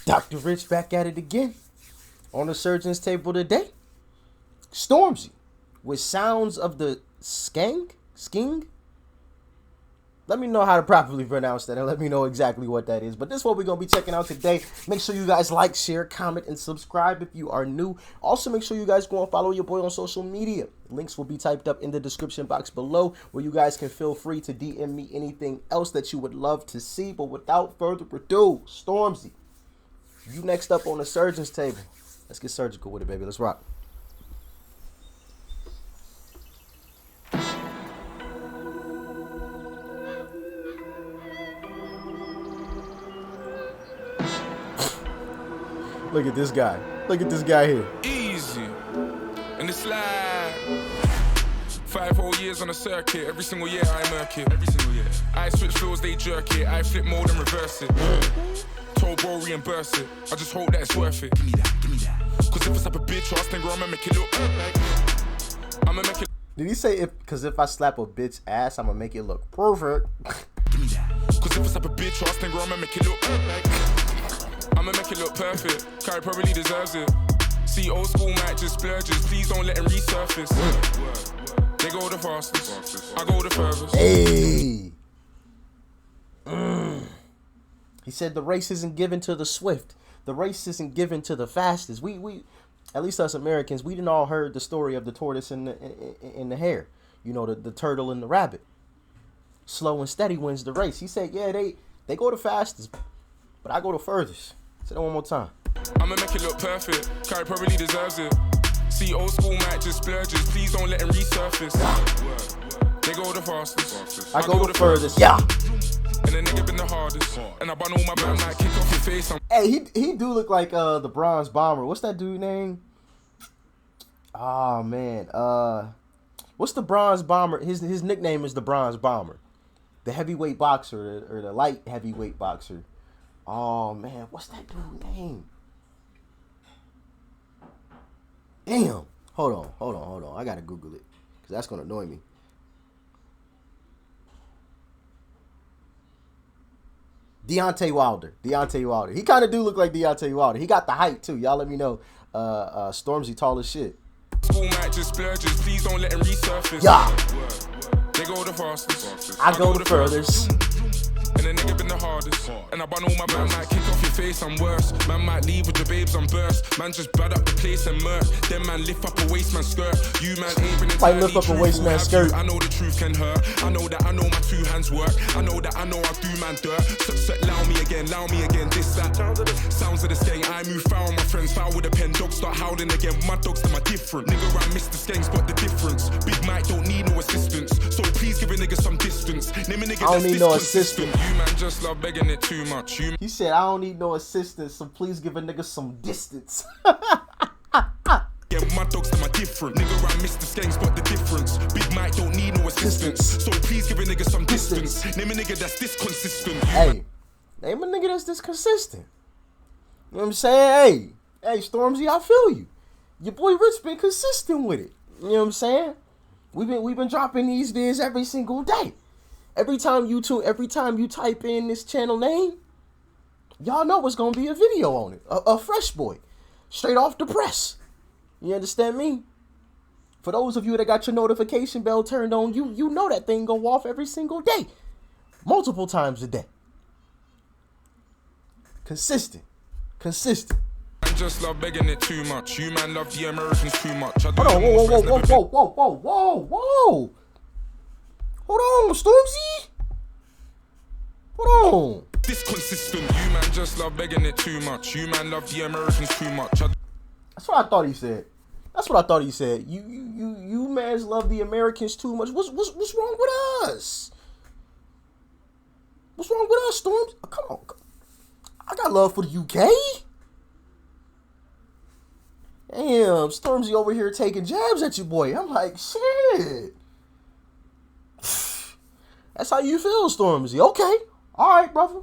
Dr. Rich back at it again on the surgeon's table today. Stormzy with sounds of the SKENG. Let me know how to properly pronounce that and let me know exactly what that is. But this is what we're going to be checking out today. Make sure you guys like, share, comment, and subscribe if you are new. Also, make sure you guys go and follow your boy on social media. Links will be typed up in the description box below where you guys can feel free to DM me anything else that you would love to see. But without further ado, Stormzy, you next up on the surgeon's table. Let's get surgical with it, baby. Let's rock. Look at this guy. Look at this guy here. Easy. And it's like 5 whole years on the circuit. Every single year I murk it. Every single year. I switch floors, they jerk it. I flip mode and reverse it. Told bro reimburse it. I just hope that it's worth it. Give me that, give me that. Cause if it's up a bitch ass, then girl, I'ma make it look like I'ma make it. Did he say cause if I slap a bitch ass, I'ma make it look perfect? Give me that. Cause if it's up a bitch ass, then girl, I'ma make it look like I'ma make it look perfect. Kai probably deserves it. See, old school might just splurges. Please don't let him resurface. They go the fastest. I go the furthest. Hey. He said the race isn't given to the swift. The race isn't given to the fastest. We at least us Americans, we didn't all heard the story of the tortoise and the hare. You know, the turtle and the rabbit. Slow and steady wins the race. He said, yeah, they go the fastest, but I go the furthest. Say that one more time. I'ma make it look perfect. Kai probably deserves it. See, old school might just splurges. Please don't let him resurface. They go the fastest. I go the furthest. Yeah. And the nigga been the hardest. And I bun all my band like kick off your face. Hey, he do look like the bronze bomber. What's that dude name? Oh man. What's the bronze bomber? His nickname is the bronze bomber. The heavyweight boxer or the light heavyweight boxer. Oh man, what's that dude's name? Damn. Hold on. I gotta Google it. Cause that's gonna annoy me. Deontay Wilder. He kind of do look like Deontay Wilder. He got the height too. Y'all let me know. Stormzy tall as shit. School might just splurges. Please don't let him resurface. Yeah. They go the fastest. I go the furthest. And the nigga been the hardest. And I bun all my band might kick off your face, I'm worse. Man might leave with your babes, I'm burst. Man just bad up the place and murk. Then man lift up a waist man skirt. You man ain't been entirely lift up a waist man skirt. I know the truth can hurt. I know that I know my 2 hands work. I know that I know I do man dirt. Allow me again, this, that. Sounds of the skeng. I move foul, my friends foul with a pen. Dogs start howling again. My dogs, them are different. Nigga, I miss the skengs, but the difference. Big Mike don't need no assistance. So please give a nigga some distance. Name a nigga I don't need no assistance. You man just love begging it too much. He said, I don't need no assistance, so please give a nigga some distance. Yeah, my dogs, them are different. Nigga, I miss the skanks, but the difference. Big Mike don't need no assistance. So please give a nigga some distance. Name a nigga that's this consistent. Hey, name a nigga that's this consistent. You know what I'm saying? Hey, Stormzy, I feel you. Your boy Rich been consistent with it. You know what I'm saying? We've been dropping these vids every single day. Every time you type in this channel name, y'all know it's gonna be a video on it. A fresh boy. Straight off the press. You understand me? For those of you that got your notification bell turned on, you know that thing go off every single day. Multiple times a day. Consistent. I just love begging it too much. You man love the Americans too much. Hold on, whoa. Hold on, Stormzy. Hold on. This consistent. You man just love begging it too much. You man love the Americans too much. That's what I thought he said. You mans love the Americans too much. What's wrong with us? What's wrong with us, Stormzy? Oh, come on. I got love for the UK. Damn, Stormzy over here taking jabs at you, boy. I'm like, shit. That's how you feel, Stormzy. Okay. All right, brother.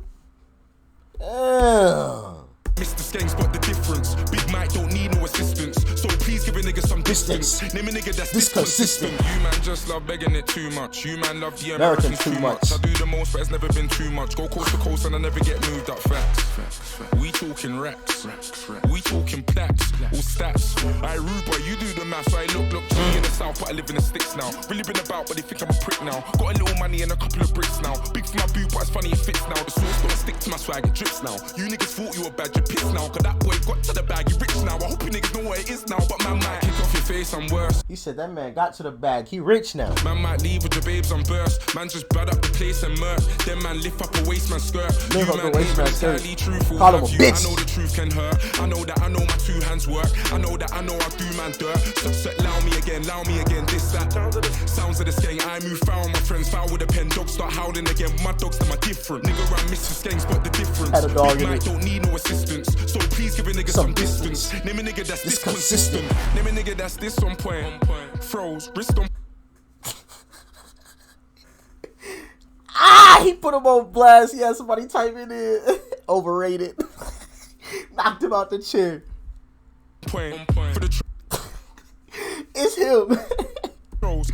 Damn. Mr. Skanks, but the difference. Big Mike don't need no assistance. So please give a nigga some distance. Name a nigga that's this consistent. You man just love begging it too much. You man love the Americans too much. I do the most, but it's never been too much. Go coast to coast and I never get moved up. Facts. We talking racks. We talking plaques, all stats. I rude, but you do the maths. I look G in the south, but I live in the sticks now. Really been about, but they think I'm a prick now. Got a little money and a couple of bricks now. Big for my boot, but it's funny it fits now. The sauce don't stick to my swag, it drips now. You niggas thought you were bad, you pissed now. Cause that boy got to the bag, you rich now. I hope you niggas know what it is now, but man might kick off your face, I'm worse. He said that man got to the bag, he rich now. Man might leave with your babes on burst. Man just bad up the place and murk. Then man lift up a waist man skirt. Lift up a waist man skirt. Truthful, call him a bitch. I know the truth can hurt. I know that I know my two hands work. I know that I know I do man dirt. So allow me again, this, that. Sounds of the skeng, I move foul, my friends foul with a pen. Dogs start howling again, my dogs them are different. Nigga around Mr. Skeng spot the difference. Had a dog Big in Mike it. don't need no assistance. So please give a nigga some distance. Name a nigga that's this consistent. Name a nigga that's this on point. Froze, wrist on. Ah, he put him on blast. He had somebody type it in. Overrated. Knocked him out the chair. Point. For the It's him.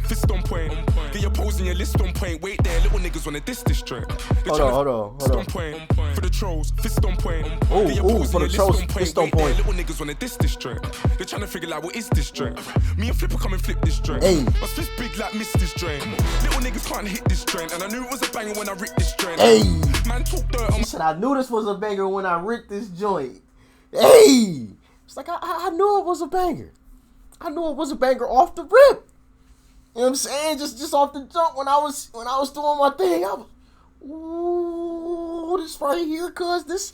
Fist on point. Get your pose and your list on point. Wait there, little niggas wanna diss this joint. Hold on. Point. For the trolls, fist on point. Get your Ooh, pose for and the your trolls, list on fist point. on Wait there, point. little niggas wanna diss this joint. They're trying to figure out what is this joint. Me and Flipper come and flip this joint. Hey. My fist big like miss this joint. Little niggas can't hit this joint. And I knew it was a banger when I ripped this joint. Hey. Man talk dirt on He my. said, I knew this was a banger when I ripped this joint. Hey. It's like, I knew it was a banger. I knew it was a banger off the rip. You know what I'm saying? Just off the jump when I was doing my thing. I was, ooh, this right here, cuz this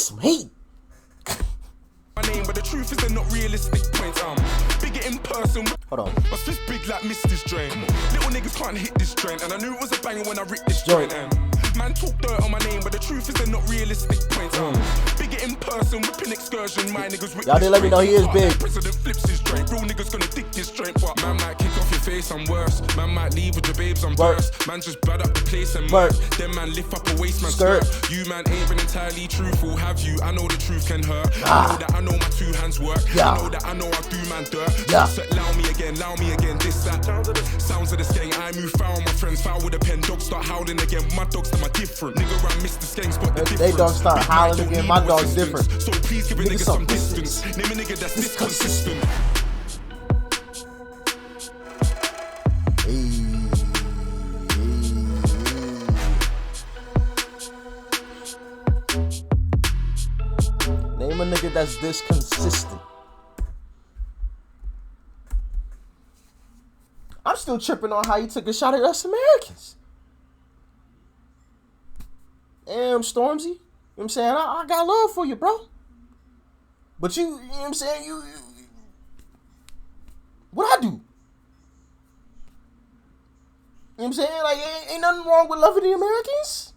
some heat. My name, but the truth is they're not realistic points. Bigger in person. Hold on. My fist big like miss this joint. Little niggas can't hit this joint. And I knew it was a banger when I ripped this joint. Man talk dirt on my name, but the truth is they're not realistic points. Bigger in person, whipping excursion. My niggas with Y'all didn't let me know he is big. President flips his joint. Real niggas gonna dig this joint. But man might kick off your face, I'm worse. Man might leave with your babes on burst. Man just bad up the place and murk. Then man lift up a waist man skirt. You man ain't been entirely truthful, have you? I know the truth can hurt. I know that I know my two hands work. I know that I know I do man dirt. So allow me again, this, that. Sounds of the skeng, I move foul, my friends foul with a pen. Dogs start howling again, my dogs them are different. Nigga around Mr. Skeng spot the difference. They dogs start howling again, my dog's different. So please give a nigga some distance. Name a nigga that's this consistent. Name a nigga that's this consistent. I'm still tripping on how you took a shot at us Americans. Damn, Stormzy. You know what I'm saying? I got love for you, bro. But you know what I'm saying? You what I do? You know what I'm saying? Like, ain't nothing wrong with loving the Americans.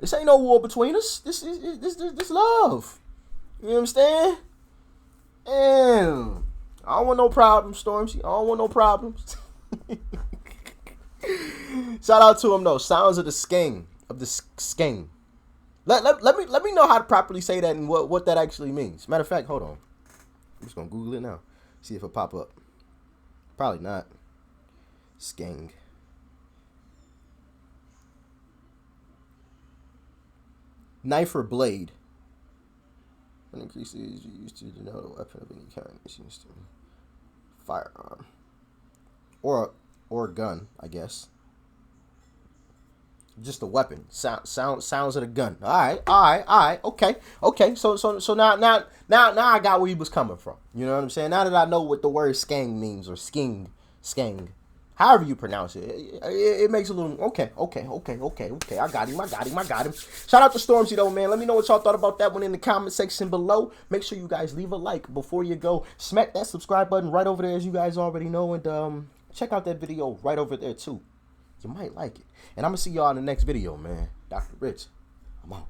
This ain't no war between us. This love. You know what I'm saying? And I don't want no problems, Stormzy. I don't want no problems. Shout out to him though. Sounds of the skeng. Let me know how to properly say that and what that actually means. Matter of fact, hold on. I'm just gonna Google it now. See if it pop up. Probably not. Skeng. Knife or blade. When increases used to denote a weapon of any kind. It's used to firearm. Or a gun, I guess. Just a weapon. Sounds of the gun. All right. Okay. So now I got where he was coming from. You know what I'm saying? Now that I know what the word skeng means, or skeng, however you pronounce it, it makes a little okay. I got him. Shout out to Stormzy though, man. Let me know what y'all thought about that one in the comment section below. Make sure you guys leave a like before you go. Smack that subscribe button right over there, as you guys already know, and check out that video right over there too. You might like it. And I'm gonna see y'all in the next video, man. Dr. Rich, I'm out.